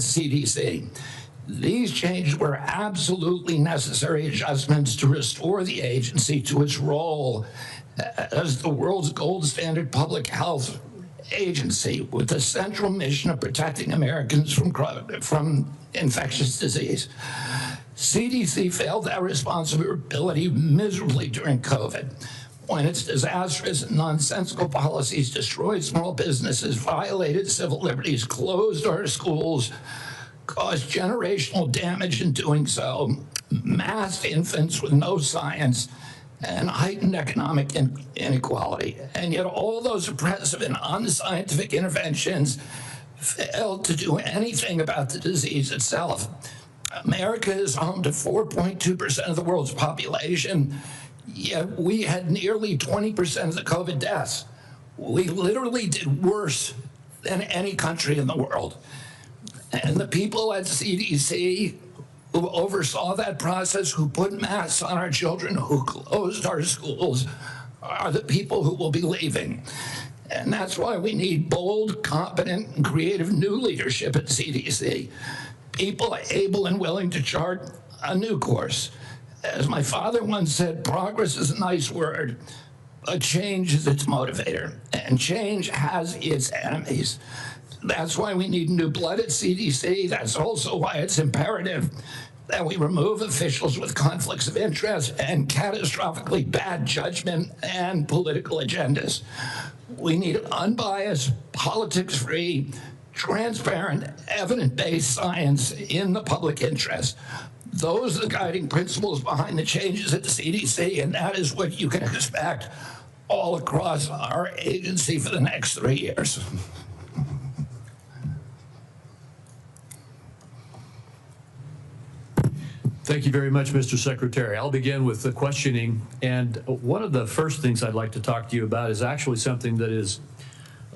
CDC. These changes were absolutely necessary adjustments to restore the agency to its role as the world's gold standard public health agency with the central mission of protecting Americans from infectious disease. CDC failed that responsibility miserably during COVID, when its disastrous and nonsensical policies destroyed small businesses, violated civil liberties, closed our schools, caused generational damage in doing so, massed infants with no science, and heightened economic inequality. And yet all those oppressive and unscientific interventions failed to do anything about the disease itself. America is home to 4.2% of the world's population, yet we had nearly 20% of the COVID deaths. We literally did worse than any country in the world. And the people at CDC who oversaw that process, who put masks on our children, who closed our schools, are the people who will be leaving. And that's why we need bold, competent, and creative new leadership at CDC. People able and willing to chart a new course. As my father once said, progress is a nice word, but change is its motivator, and change has its enemies. That's why we need new blood at CDC. That's also why it's imperative that we remove officials with conflicts of interest and catastrophically bad judgment and political agendas. We need unbiased, politics-free, transparent, evidence-based science in the public interest. Those are the guiding principles behind the changes at the CDC, and that is what you can expect all across our agency for the next 3 years. Thank you very much, Mr. Secretary. I'll begin with the questioning. And one of the first things I'd like to talk to you about is actually something that is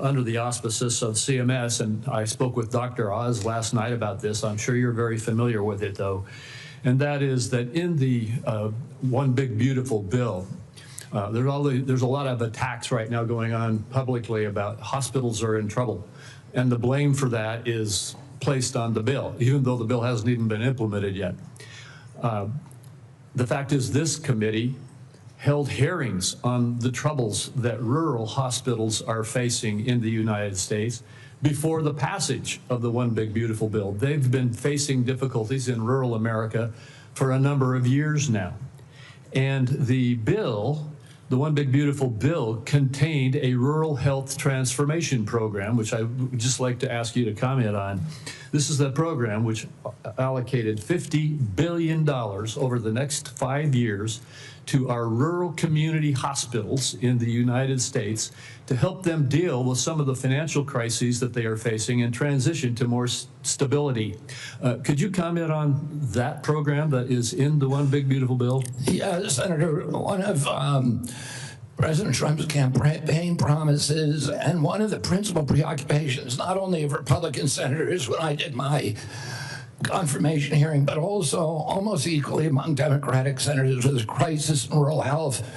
under the auspices of CMS. And I spoke with Dr. Oz last night about this. I'm sure you're very familiar with it, though. And that is that in the One Big Beautiful Bill, there's a lot of attacks right now going on publicly about hospitals are in trouble. And the blame for that is placed on the bill, even though the bill hasn't even been implemented yet. The fact is, this committee held hearings on the troubles that rural hospitals are facing in the United States before the passage of the One Big Beautiful Bill. They've been facing difficulties in rural America for a number of years now. And the bill, the One Big Beautiful Bill, contained a rural health transformation program, which I would just like to ask you to comment on. This is the program which allocated $50 billion over the next 5 years to our rural community hospitals in the United States to help them deal with some of the financial crises that they are facing and transition to more stability. Could you comment on that program that is in the One Big Beautiful Bill? Yeah, Senator, one of President Trump's campaign promises and one of the principal preoccupations, not only of Republican senators when I did my confirmation hearing, but also almost equally among Democratic senators, was crisis in rural health.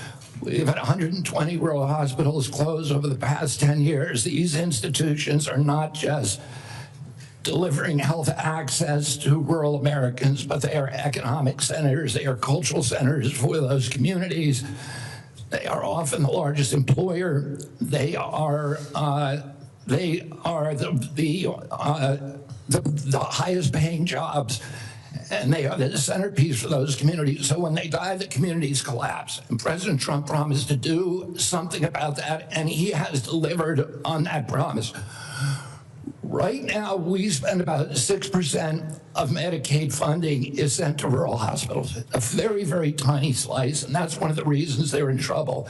We've had 120 rural hospitals close over the past 10 years. These institutions are not just delivering health access to rural Americans, but they are economic centers, they are cultural centers for those communities. They are often the largest employer. They are the highest paying jobs, and they are the centerpiece for those communities. So when they die, the communities collapse. And President Trump promised to do something about that, and he has delivered on that promise. Right now, we spend about 6% of Medicaid funding is sent to rural hospitals, a very, very tiny slice, and that's one of the reasons they're in trouble.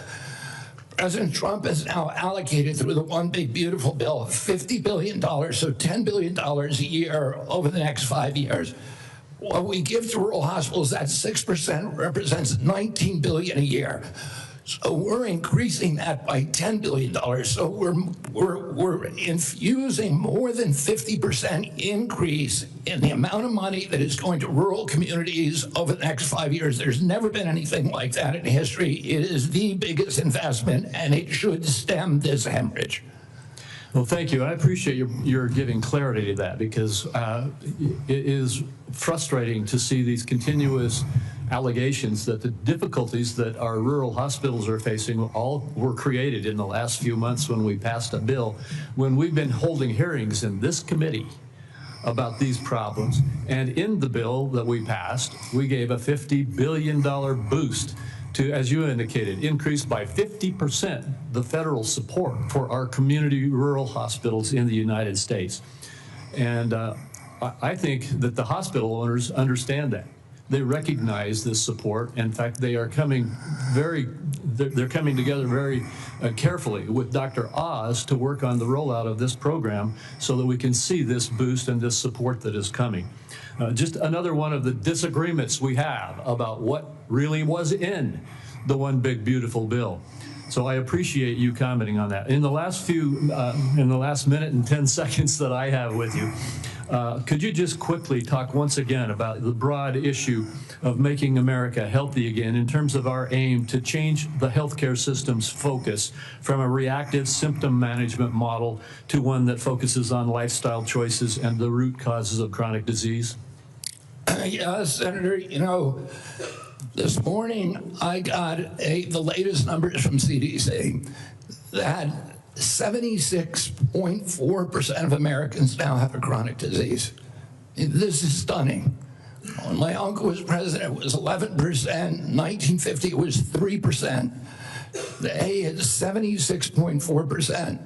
President Trump has now allocated through the One Big Beautiful Bill $50 billion, so $10 billion a year over the next 5 years. What we give to rural hospitals, that 6% represents $19 billion a year. So we're increasing that by $10 billion. So we're infusing more than 50% increase in the amount of money that is going to rural communities over the next 5 years. There's never been anything like that in history. It is the biggest investment, and it should stem this hemorrhage. Well, thank you. I appreciate your giving clarity to that, because it is frustrating to see these continuous allegations that the difficulties that our rural hospitals are facing all were created in the last few months when we passed a bill, when we've been holding hearings in this committee about these problems. And in the bill that we passed, we gave a $50 billion boost to, as you indicated, increase by 50% the federal support for our community rural hospitals in the United States. And I think that the hospital owners understand that. They recognize this support. In fact, they are coming they're coming together very carefully with Dr. Oz to work on the rollout of this program so that we can see this boost and this support that is coming. Just another one of the disagreements we have about what really was in the One Big Beautiful Bill. So I appreciate you commenting on that. In the last minute and 10 seconds that I have with you, could you just quickly talk once again about the broad issue of making America healthy again in terms of our aim to change the healthcare system's focus from a reactive symptom management model to one that focuses on lifestyle choices and the root causes of chronic disease? Yeah, Senator, you know, this morning I got the latest numbers from CDC that 76.4% of Americans now have a chronic disease. This is stunning. When my uncle was president, it was 11%. In 1950, it was 3%. Today, it's 76.4%.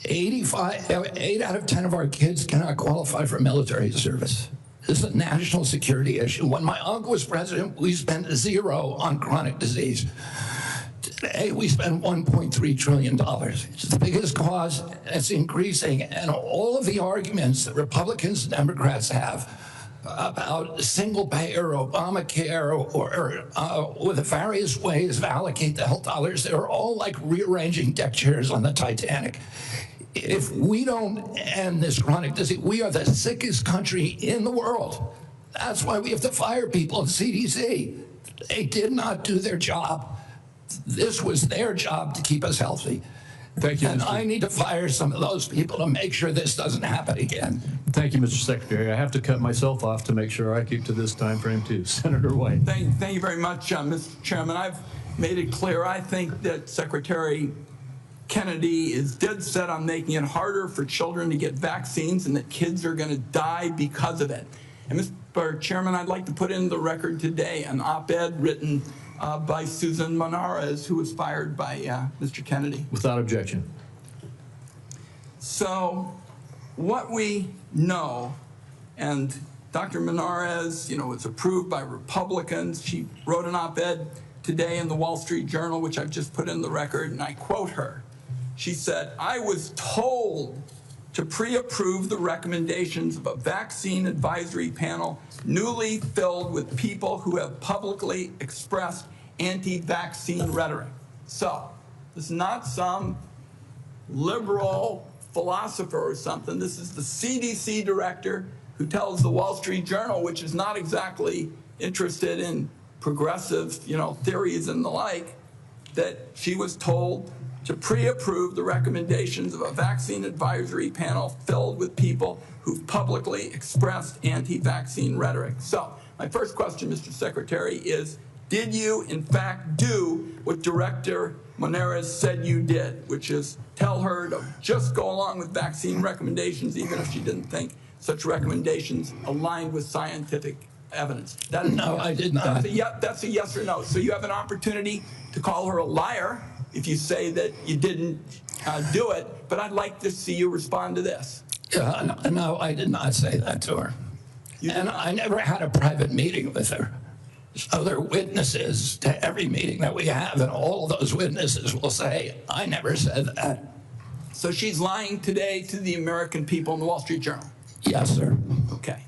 8 out of 10 of our kids cannot qualify for military service. This is a national security issue. When my uncle was president, we spent zero on chronic disease. Today, we spend $1.3 trillion. It's the biggest cause, and it's increasing. And all of the arguments that Republicans and Democrats have about single payer, Obamacare, or the various ways to allocate the health dollars, they're all like rearranging deck chairs on the Titanic. If we don't end this chronic disease, we are the sickest country in the world. That's why we have to fire people at CDC. They did not do their job. This was their job to keep us healthy. Thank you, and I need to fire some of those people to make sure this doesn't happen again. Thank you, Mr. Secretary. I have to cut myself off to make sure I keep to this time frame too. Senator White. Thank you very much, Mr. Chairman. I've made it clear I think that Secretary Kennedy is dead set on making it harder for children to get vaccines and that kids are going to die because of it. And Mr. Chairman, I'd like to put in the record today an op-ed written by Susan Monarez, who was fired by Mr. Kennedy. Without objection. So what we know, and Dr. Monarez, you know, was approved by Republicans. She wrote an op-ed today in the Wall Street Journal, which I've just put in the record, and I quote her. She said, "I was told to pre-approve the recommendations of a vaccine advisory panel newly filled with people who have publicly expressed anti-vaccine rhetoric." So this is not some liberal philosopher or something. This is the CDC director who tells the Wall Street Journal, which is not exactly interested in progressive, you know, theories and the like, that she was told to pre-approve the recommendations of a vaccine advisory panel filled with people who've publicly expressed anti-vaccine rhetoric. So my first question, Mr. Secretary, is did you in fact do what Director Monarez said you did, which is tell her to just go along with vaccine recommendations even if she didn't think such recommendations aligned with scientific evidence? That is no, I did not. That's a yes or no. So you have an opportunity to call her a liar if you say that you didn't do it, but I'd like to see you respond to this. No, I did not say that to her. And I never had a private meeting with her. So there are witnesses to every meeting that we have, and all of those witnesses will say, I never said that. So she's lying today to the American people in the Wall Street Journal? Yes, sir. Okay.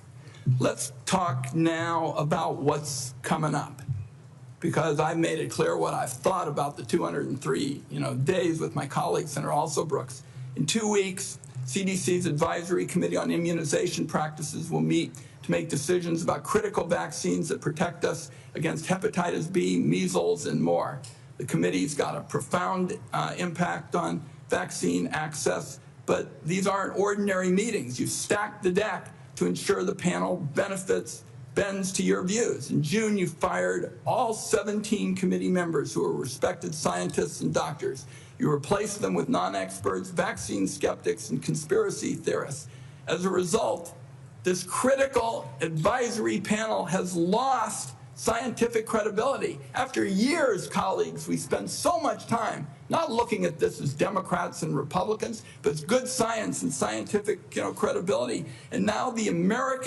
Let's talk now about what's coming up, because I've made it clear what I've thought about the 203 days with my colleague, Senator Also Brooks. In 2 weeks, CDC's Advisory Committee on Immunization Practices will meet to make decisions about critical vaccines that protect us against hepatitis B, measles, and more. The committee's got a profound impact on vaccine access, but these aren't ordinary meetings. You stacked the deck to ensure the panel bends to your views. In June, you fired all 17 committee members who were respected scientists and doctors. You replaced them with non-experts, vaccine skeptics, and conspiracy theorists. As a result, this critical advisory panel has lost scientific credibility. After years, colleagues, we spend so much time not looking at this as Democrats and Republicans, but as good science and scientific credibility. And now the American